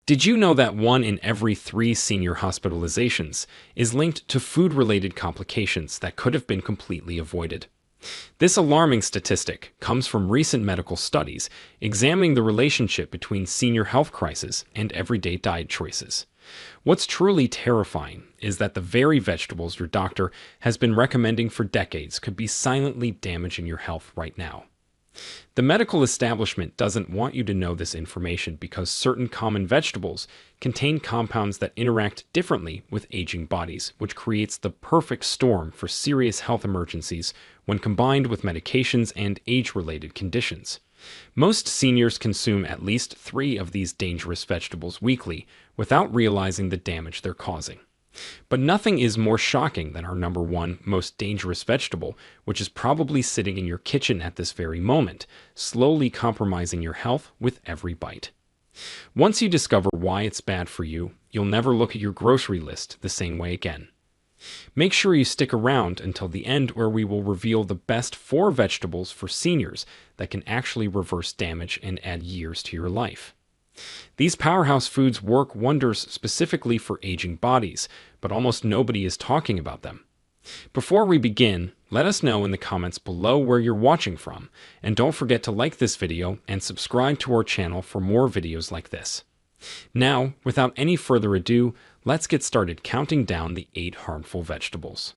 Did you know that 1 in every 3 senior hospitalizations is linked to food-related complications that could have been completely avoided? This alarming statistic comes from recent medical studies examining the relationship between senior health crisis and everyday diet choices. What's truly terrifying is that the very vegetables your doctor has been recommending for decades could be silently damaging your health right now. The medical establishment doesn't want you to know this information because certain common vegetables contain compounds that interact differently with aging bodies, which creates the perfect storm for serious health emergencies when combined with medications and age-related conditions. Most seniors consume at least 3 of these dangerous vegetables weekly without realizing the damage they're causing. But nothing is more shocking than our number 1 most dangerous vegetable, which is probably sitting in your kitchen at this very moment, slowly compromising your health with every bite. Once you discover why it's bad for you, you'll never look at your grocery list the same way again. Make sure you stick around until the end, where we will reveal the best 4 vegetables for seniors that can actually reverse damage and add years to your life. These powerhouse foods work wonders specifically for aging bodies, but almost nobody is talking about them. Before we begin, let us know in the comments below where you're watching from, and don't forget to like this video and subscribe to our channel for more videos like this. Now, without any further ado, let's get started counting down the 8 harmful vegetables.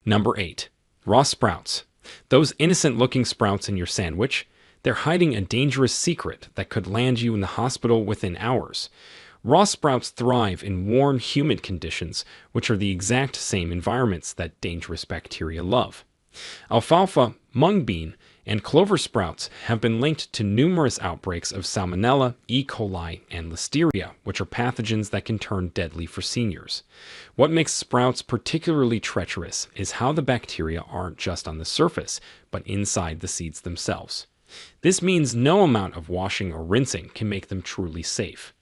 Number 8. Raw sprouts. Those innocent-looking sprouts in your sandwich, they're hiding a dangerous secret that could land you in the hospital within hours. Raw sprouts thrive in warm, humid conditions, which are the exact same environments that dangerous bacteria love. Alfalfa, mung bean, and clover sprouts have been linked to numerous outbreaks of Salmonella, E. coli, and Listeria, which are pathogens that can turn deadly for seniors. What makes sprouts particularly treacherous is how the bacteria aren't just on the surface, but inside the seeds themselves. This means no amount of washing or rinsing can make them truly safe.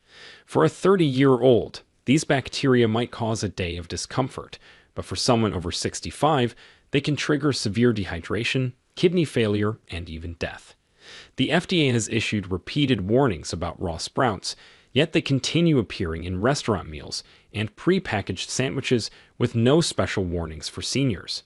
For a 30-year-old, these bacteria might cause a day of discomfort, but for someone over 65, they can trigger severe dehydration, kidney failure, and even death. The FDA has issued repeated warnings about raw sprouts, yet they continue appearing in restaurant meals and pre-packaged sandwiches with no special warnings for seniors.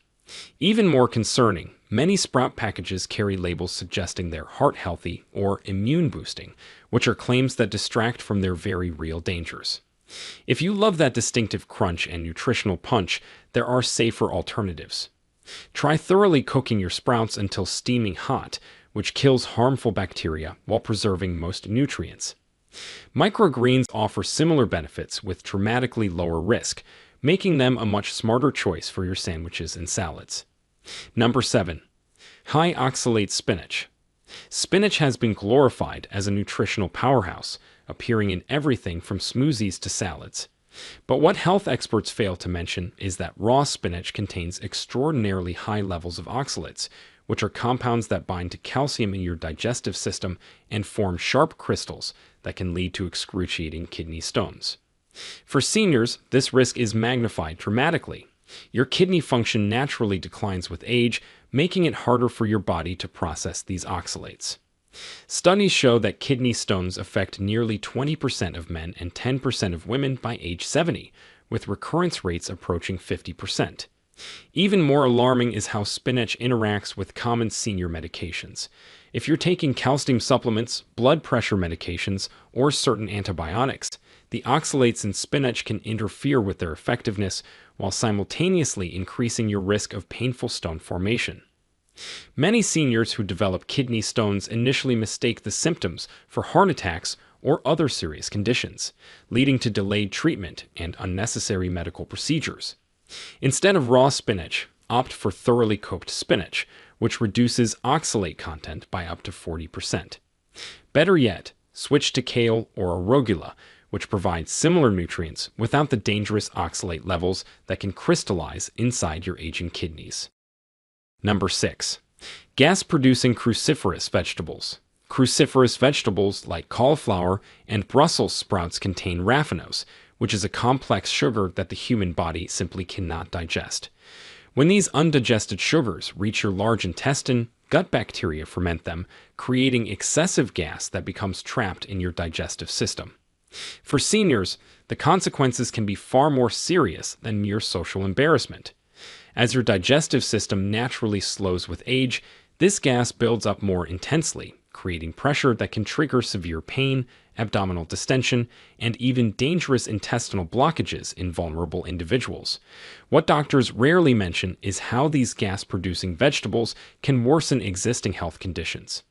Even more concerning, many sprout packages carry labels suggesting they're heart-healthy or immune-boosting, which are claims that distract from their very real dangers. If you love that distinctive crunch and nutritional punch, there are safer alternatives. Try thoroughly cooking your sprouts until steaming hot, which kills harmful bacteria while preserving most nutrients. Microgreens offer similar benefits with dramatically lower risk, making them a much smarter choice for your sandwiches and salads. Number 7. High oxalate spinach. Spinach has been glorified as a nutritional powerhouse, appearing in everything from smoothies to salads. But what health experts fail to mention is that raw spinach contains extraordinarily high levels of oxalates, which are compounds that bind to calcium in your digestive system and form sharp crystals that can lead to excruciating kidney stones. For seniors, this risk is magnified dramatically. Your kidney function naturally declines with age, making it harder for your body to process these oxalates. Studies show that kidney stones affect nearly 20% of men and 10% of women by age 70, with recurrence rates approaching 50%. Even more alarming is how spinach interacts with common senior medications. If you're taking calcium supplements, blood pressure medications, or certain antibiotics, the oxalates in spinach can interfere with their effectiveness while simultaneously increasing your risk of painful stone formation. Many seniors who develop kidney stones initially mistake the symptoms for heart attacks or other serious conditions, leading to delayed treatment and unnecessary medical procedures. Instead of raw spinach, opt for thoroughly cooked spinach, which reduces oxalate content by up to 40%. Better yet, switch to kale or arugula, which provides similar nutrients without the dangerous oxalate levels that can crystallize inside your aging kidneys. Number 6. Gas-producing cruciferous vegetables. Cruciferous vegetables like cauliflower and Brussels sprouts contain raffinose, which is a complex sugar that the human body simply cannot digest. When these undigested sugars reach your large intestine, gut bacteria ferment them, creating excessive gas that becomes trapped in your digestive system. For seniors, the consequences can be far more serious than mere social embarrassment. As your digestive system naturally slows with age, this gas builds up more intensely, creating pressure that can trigger severe pain, abdominal distension, and even dangerous intestinal blockages in vulnerable individuals. What doctors rarely mention is how these gas-producing vegetables can worsen existing health conditions.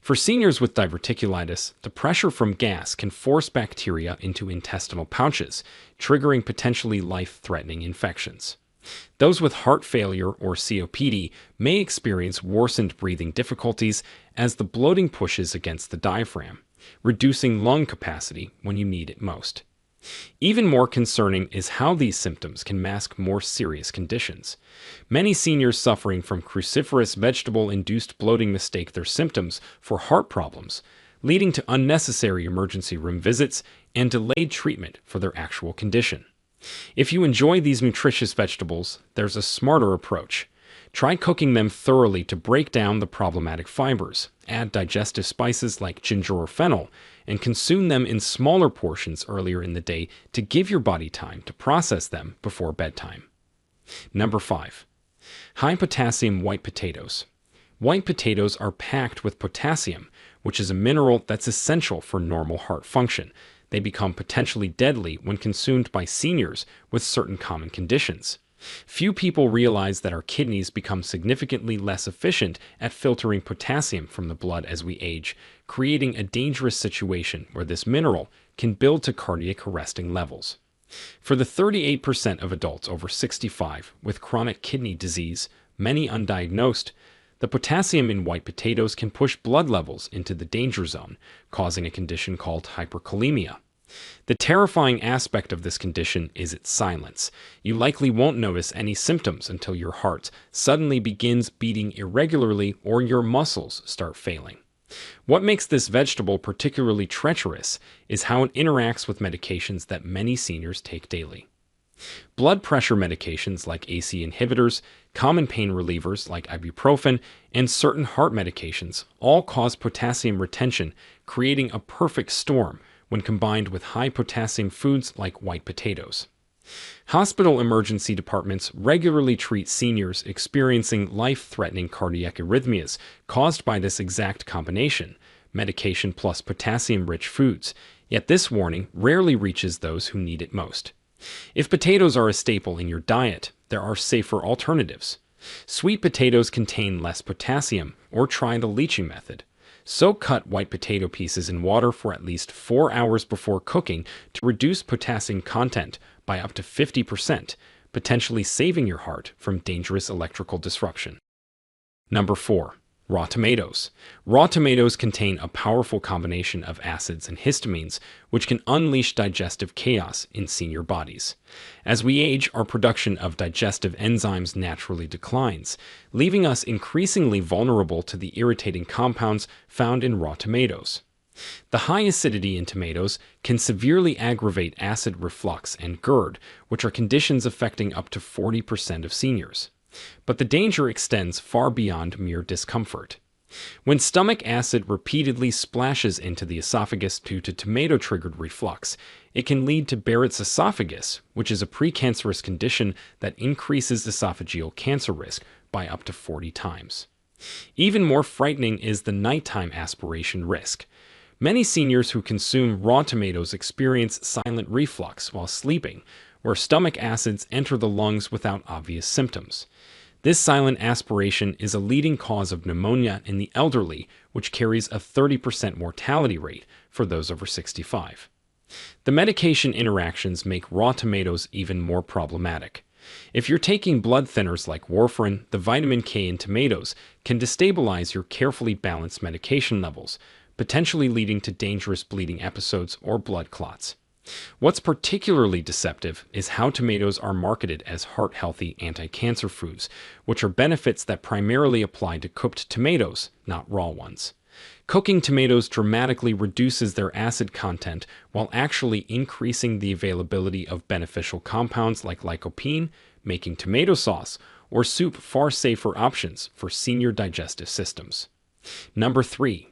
For seniors with diverticulitis, the pressure from gas can force bacteria into intestinal pouches, triggering potentially life-threatening infections. Those with heart failure or COPD may experience worsened breathing difficulties as the bloating pushes against the diaphragm, reducing lung capacity when you need it most. Even more concerning is how these symptoms can mask more serious conditions. Many seniors suffering from cruciferous vegetable-induced bloating mistake their symptoms for heart problems, leading to unnecessary emergency room visits and delayed treatment for their actual condition. If you enjoy these nutritious vegetables, there's a smarter approach. Try cooking them thoroughly to break down the problematic fibers. Add digestive spices like ginger or fennel, and consume them in smaller portions earlier in the day to give your body time to process them before bedtime. Number 5. High potassium white potatoes. White potatoes are packed with potassium, which is a mineral that's essential for normal heart function. They become potentially deadly when consumed by seniors with certain common conditions. Few people realize that our kidneys become significantly less efficient at filtering potassium from the blood as we age, creating a dangerous situation where this mineral can build to cardiac arresting levels. For the 38% of adults over 65 with chronic kidney disease, many undiagnosed, the potassium in white potatoes can push blood levels into the danger zone, causing a condition called hyperkalemia. The terrifying aspect of this condition is its silence. You likely won't notice any symptoms until your heart suddenly begins beating irregularly or your muscles start failing. What makes this vegetable particularly treacherous is how it interacts with medications that many seniors take daily. Blood pressure medications like ACE inhibitors, common pain relievers like ibuprofen, and certain heart medications all cause potassium retention, creating a perfect storm when combined with high potassium foods like white potatoes. Hospital emergency departments regularly treat seniors experiencing life-threatening cardiac arrhythmias caused by this exact combination, medication plus potassium-rich foods, yet this warning rarely reaches those who need it most. If potatoes are a staple in your diet, there are safer alternatives. Sweet potatoes contain less potassium, or try the leaching method. Soak cut white potato pieces in water for at least 4 hours before cooking to reduce potassium content by up to 50%, potentially saving your heart from dangerous electrical disruption. Number 4. Raw tomatoes. Raw tomatoes contain a powerful combination of acids and histamines, which can unleash digestive chaos in senior bodies. As we age, our production of digestive enzymes naturally declines, leaving us increasingly vulnerable to the irritating compounds found in raw tomatoes. The high acidity in tomatoes can severely aggravate acid reflux and GERD, which are conditions affecting up to 40% of seniors. But the danger extends far beyond mere discomfort. When stomach acid repeatedly splashes into the esophagus due to tomato-triggered reflux, it can lead to Barrett's esophagus, which is a precancerous condition that increases esophageal cancer risk by up to 40 times. Even more frightening is the nighttime aspiration risk. Many seniors who consume raw tomatoes experience silent reflux while sleeping, where stomach acids enter the lungs without obvious symptoms. This silent aspiration is a leading cause of pneumonia in the elderly, which carries a 30% mortality rate for those over 65. The medication interactions make raw tomatoes even more problematic. If you're taking blood thinners like warfarin, the vitamin K in tomatoes can destabilize your carefully balanced medication levels, potentially leading to dangerous bleeding episodes or blood clots. What's particularly deceptive is how tomatoes are marketed as heart-healthy anti-cancer foods, which are benefits that primarily apply to cooked tomatoes, not raw ones. Cooking tomatoes dramatically reduces their acid content while actually increasing the availability of beneficial compounds like lycopene, making tomato sauce or soup far safer options for senior digestive systems. Number 3.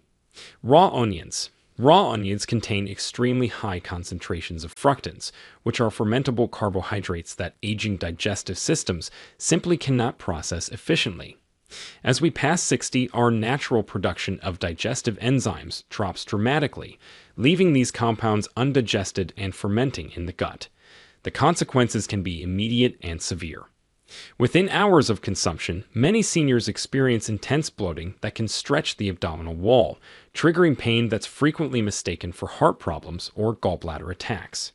Raw onions. Raw onions contain extremely high concentrations of fructans, which are fermentable carbohydrates that aging digestive systems simply cannot process efficiently. As we pass 60, our natural production of digestive enzymes drops dramatically, leaving these compounds undigested and fermenting in the gut. The consequences can be immediate and severe. Within hours of consumption, many seniors experience intense bloating that can stretch the abdominal wall, triggering pain that's frequently mistaken for heart problems or gallbladder attacks.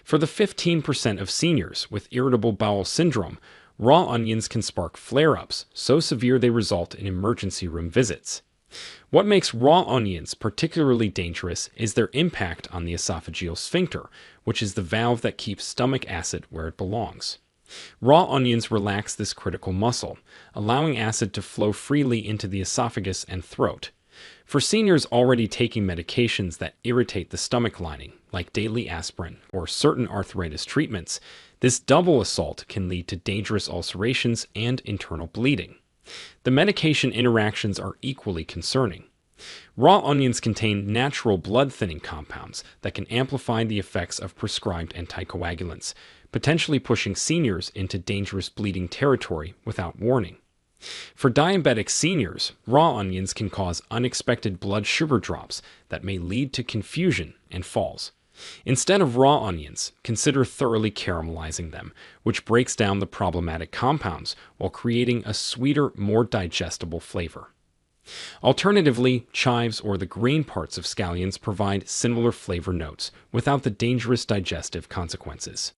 For the 15% of seniors with irritable bowel syndrome, raw onions can spark flare-ups so severe they result in emergency room visits. What makes raw onions particularly dangerous is their impact on the esophageal sphincter, which is the valve that keeps stomach acid where it belongs. Raw onions relax this critical muscle, allowing acid to flow freely into the esophagus and throat. For seniors already taking medications that irritate the stomach lining, like daily aspirin or certain arthritis treatments, this double assault can lead to dangerous ulcerations and internal bleeding. The medication interactions are equally concerning. Raw onions contain natural blood-thinning compounds that can amplify the effects of prescribed anticoagulants, potentially pushing seniors into dangerous bleeding territory without warning. For diabetic seniors, raw onions can cause unexpected blood sugar drops that may lead to confusion and falls. Instead of raw onions, consider thoroughly caramelizing them, which breaks down the problematic compounds while creating a sweeter, more digestible flavor. Alternatively, chives or the green parts of scallions provide similar flavor notes without the dangerous digestive consequences.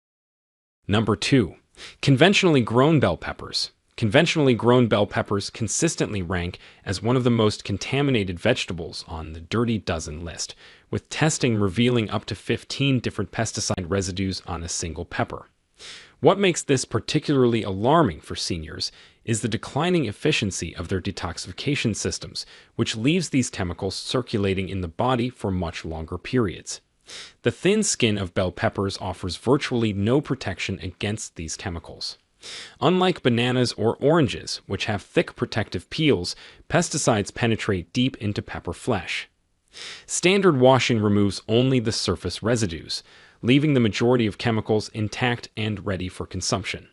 Number 2. Conventionally grown bell peppers. Conventionally grown bell peppers consistently rank as one of the most contaminated vegetables on the Dirty Dozen list, with testing revealing up to 15 different pesticide residues on a single pepper. What makes this particularly alarming for seniors is the declining efficiency of their detoxification systems, which leaves these chemicals circulating in the body for much longer periods. The thin skin of bell peppers offers virtually no protection against these chemicals. Unlike bananas or oranges, which have thick protective peels, pesticides penetrate deep into pepper flesh. Standard washing removes only the surface residues, leaving the majority of chemicals intact and ready for consumption.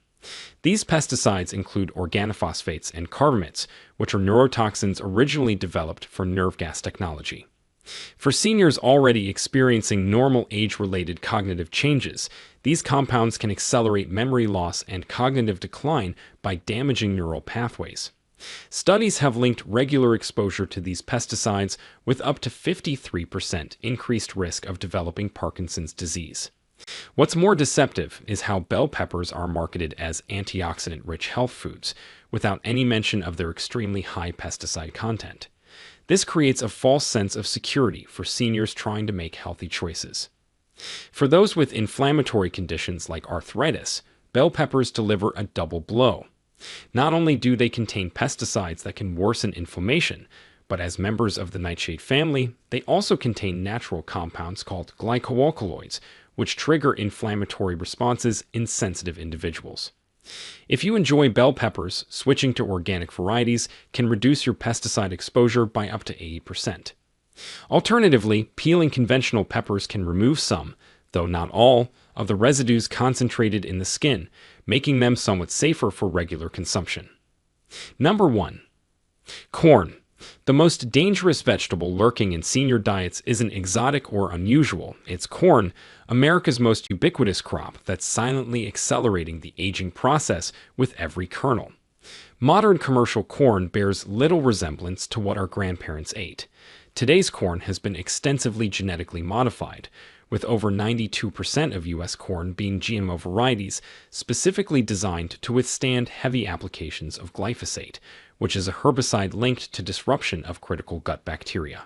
These pesticides include organophosphates and carbamates, which are neurotoxins originally developed for nerve gas technology. For seniors already experiencing normal age-related cognitive changes, these compounds can accelerate memory loss and cognitive decline by damaging neural pathways. Studies have linked regular exposure to these pesticides with up to 53% increased risk of developing Parkinson's disease. What's more deceptive is how bell peppers are marketed as antioxidant-rich health foods, without any mention of their extremely high pesticide content. This creates a false sense of security for seniors trying to make healthy choices. For those with inflammatory conditions like arthritis, bell peppers deliver a double blow. Not only do they contain pesticides that can worsen inflammation, but as members of the nightshade family, they also contain natural compounds called glycoalkaloids, which trigger inflammatory responses in sensitive individuals. If you enjoy bell peppers, switching to organic varieties can reduce your pesticide exposure by up to 80%. Alternatively, peeling conventional peppers can remove some, though not all, of the residues concentrated in the skin, making them somewhat safer for regular consumption. Number 1. Corn. The most dangerous vegetable lurking in senior diets isn't exotic or unusual. It's corn, America's most ubiquitous crop that's silently accelerating the aging process with every kernel. Modern commercial corn bears little resemblance to what our grandparents ate. Today's corn has been extensively genetically modified, with over 92% of U.S. corn being GMO varieties specifically designed to withstand heavy applications of glyphosate, which is a herbicide linked to disruption of critical gut bacteria.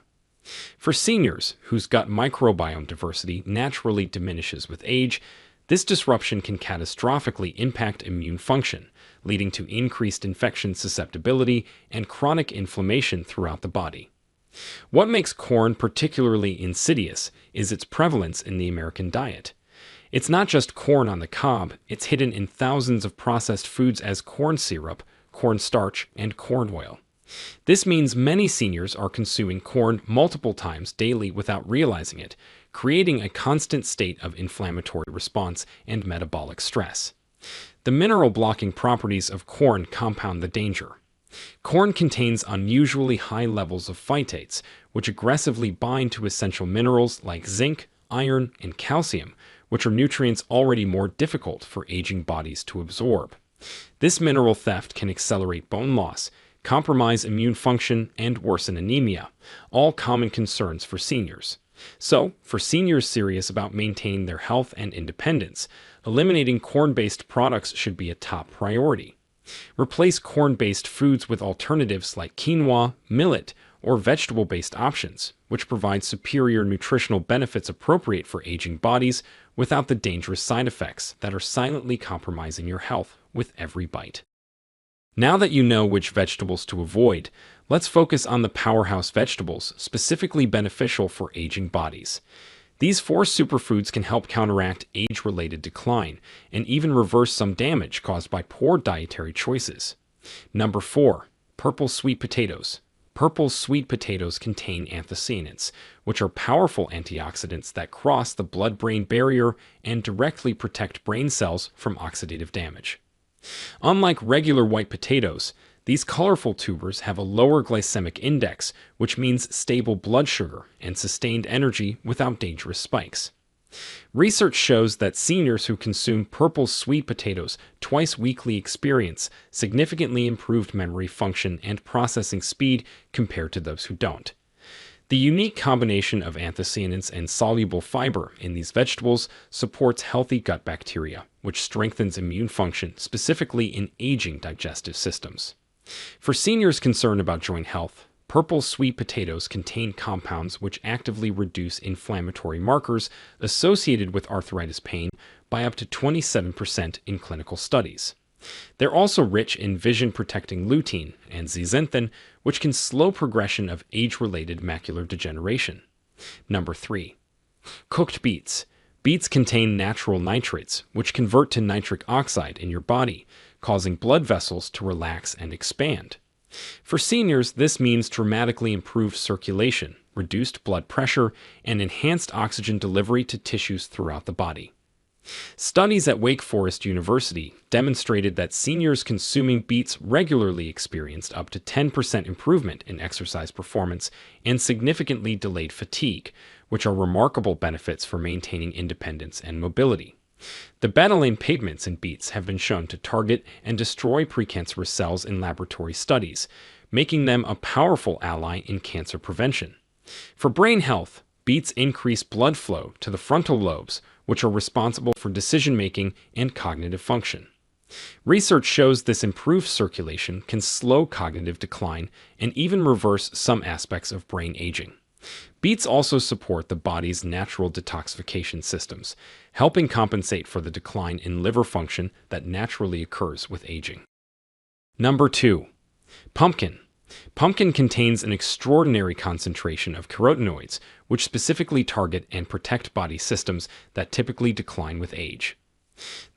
For seniors whose gut microbiome diversity naturally diminishes with age, this disruption can catastrophically impact immune function, leading to increased infection susceptibility and chronic inflammation throughout the body. What makes corn particularly insidious is its prevalence in the American diet. It's not just corn on the cob, it's hidden in thousands of processed foods as corn syrup, cornstarch, and corn oil. This means many seniors are consuming corn multiple times daily without realizing it, creating a constant state of inflammatory response and metabolic stress. The mineral blocking properties of corn compound the danger. Corn contains unusually high levels of phytates, which aggressively bind to essential minerals like zinc, iron, and calcium, which are nutrients already more difficult for aging bodies to absorb. This mineral theft can accelerate bone loss, compromise immune function, and worsen anemia, all common concerns for seniors. So, for seniors serious about maintaining their health and independence, eliminating corn-based products should be a top priority. Replace corn-based foods with alternatives like quinoa, millet, or vegetable-based options, which provide superior nutritional benefits appropriate for aging bodies without the dangerous side effects that are silently compromising your health with every bite. Now that you know which vegetables to avoid, let's focus on the powerhouse vegetables specifically beneficial for aging bodies. These 4 superfoods can help counteract age-related decline and even reverse some damage caused by poor dietary choices. Number 4. Purple sweet potatoes. Purple sweet potatoes contain anthocyanins, which are powerful antioxidants that cross the blood-brain barrier and directly protect brain cells from oxidative damage. Unlike regular white potatoes, these colorful tubers have a lower glycemic index, which means stable blood sugar and sustained energy without dangerous spikes. Research shows that seniors who consume purple sweet potatoes twice weekly experience significantly improved memory function and processing speed compared to those who don't. The unique combination of anthocyanins and soluble fiber in these vegetables supports healthy gut bacteria, which strengthens immune function, specifically in aging digestive systems. For seniors concerned about joint health, purple sweet potatoes contain compounds which actively reduce inflammatory markers associated with arthritis pain by up to 27% in clinical studies. They're also rich in vision-protecting lutein and zeaxanthin, which can slow progression of age-related macular degeneration. Number 3. Cooked beets. Beets contain natural nitrates, which convert to nitric oxide in your body, causing blood vessels to relax and expand. For seniors, this means dramatically improved circulation, reduced blood pressure, and enhanced oxygen delivery to tissues throughout the body. Studies at Wake Forest University demonstrated that seniors consuming beets regularly experienced up to 10% improvement in exercise performance and significantly delayed fatigue, which are remarkable benefits for maintaining independence and mobility. The betalain pigments in beets have been shown to target and destroy precancerous cells in laboratory studies, making them a powerful ally in cancer prevention. For brain health, beets increase blood flow to the frontal lobes, which are responsible for decision-making and cognitive function. Research shows this improved circulation can slow cognitive decline and even reverse some aspects of brain aging. Beets also support the body's natural detoxification systems, helping compensate for the decline in liver function that naturally occurs with aging. Number 2. Pumpkin. Pumpkin contains an extraordinary concentration of carotenoids, which specifically target and protect body systems that typically decline with age.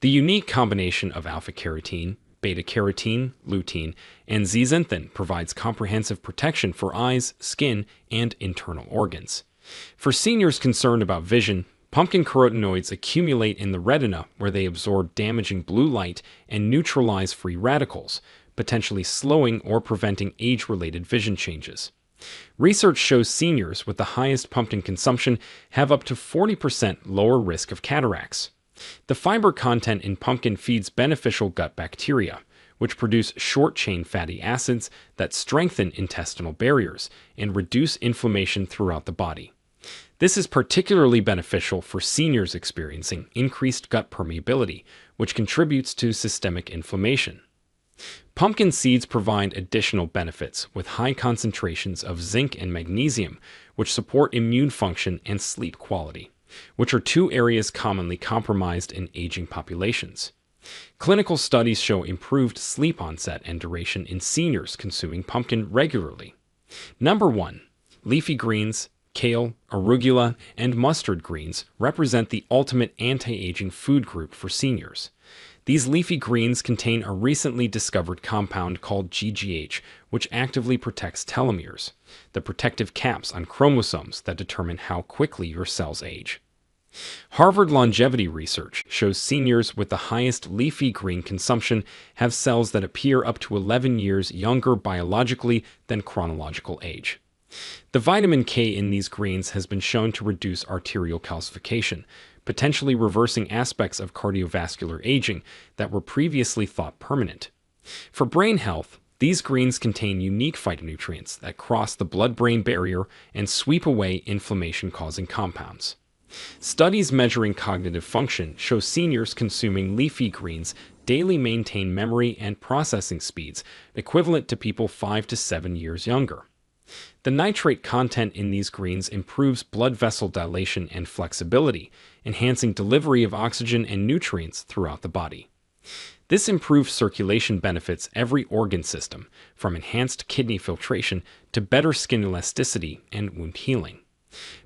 The unique combination of alpha-carotene, beta-carotene, lutein, and zeaxanthin provides comprehensive protection for eyes, skin, and internal organs. For seniors concerned about vision, pumpkin carotenoids accumulate in the retina where they absorb damaging blue light and neutralize free radicals, potentially slowing or preventing age-related vision changes. Research shows seniors with the highest pumpkin consumption have up to 40% lower risk of cataracts. The fiber content in pumpkin feeds beneficial gut bacteria, which produce short-chain fatty acids that strengthen intestinal barriers and reduce inflammation throughout the body. This is particularly beneficial for seniors experiencing increased gut permeability, which contributes to systemic inflammation. Pumpkin seeds provide additional benefits with high concentrations of zinc and magnesium, which support immune function and sleep quality, which are 2 areas commonly compromised in aging populations. Clinical studies show improved sleep onset and duration in seniors consuming pumpkin regularly. Number 1. Leafy greens. Kale, arugula, and mustard greens represent the ultimate anti-aging food group for seniors. These leafy greens contain a recently discovered compound called GGH, which actively protects telomeres, the protective caps on chromosomes that determine how quickly your cells age. Harvard longevity research shows seniors with the highest leafy green consumption have cells that appear up to 11 years younger biologically than chronological age. The vitamin K in these greens has been shown to reduce arterial calcification, potentially reversing aspects of cardiovascular aging that were previously thought permanent. For brain health, these greens contain unique phytonutrients that cross the blood-brain barrier and sweep away inflammation-causing compounds. Studies measuring cognitive function show seniors consuming leafy greens daily maintain memory and processing speeds equivalent to people 5 to 7 years younger. The nitrate content in these greens improves blood vessel dilation and flexibility, enhancing delivery of oxygen and nutrients throughout the body. This improved circulation benefits every organ system, from enhanced kidney filtration to better skin elasticity and wound healing.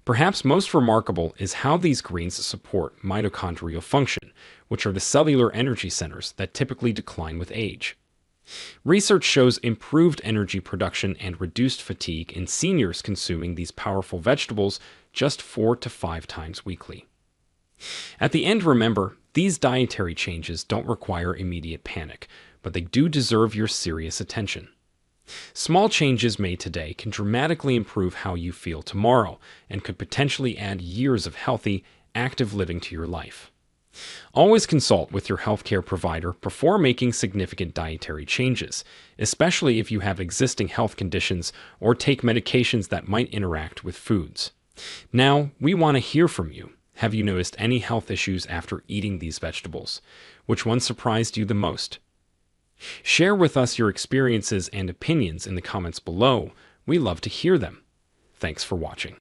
Perhaps most remarkable is how these greens support mitochondrial function, which are the cellular energy centers that typically decline with age. Research shows improved energy production and reduced fatigue in seniors consuming these powerful vegetables just 4 to 5 times weekly. At the end, remember, these dietary changes don't require immediate panic, but they do deserve your serious attention. Small changes made today can dramatically improve how you feel tomorrow and could potentially add years of healthy, active living to your life. Always consult with your healthcare provider before making significant dietary changes, especially if you have existing health conditions or take medications that might interact with foods. Now, we want to hear from you. Have you noticed any health issues after eating these vegetables? Which one surprised you the most? Share with us your experiences and opinions in the comments below. We love to hear them. Thanks for watching.